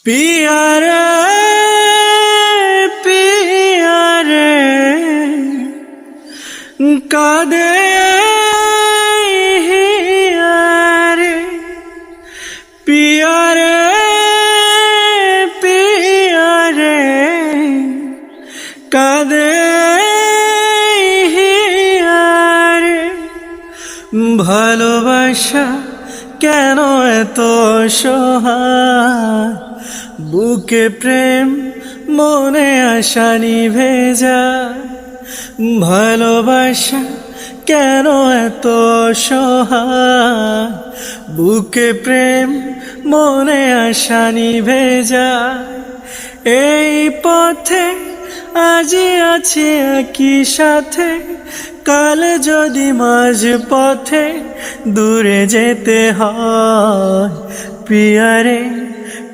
पिया रे पिया रे कादे हिया रे पिया रे पिया रे कादे हिया रे ভালোবাসা কেন এত অসহায় বুকে প্রেম মনে আশা নিভে যায় ভালোবাসা কেন এত অসহায় বুকে প্রেম মনে আশা নিভে যায় এই পথে আজি আছি একই সাথে কাল যদি মাঝ পথে দূরে যেতে হয় পিয়া রে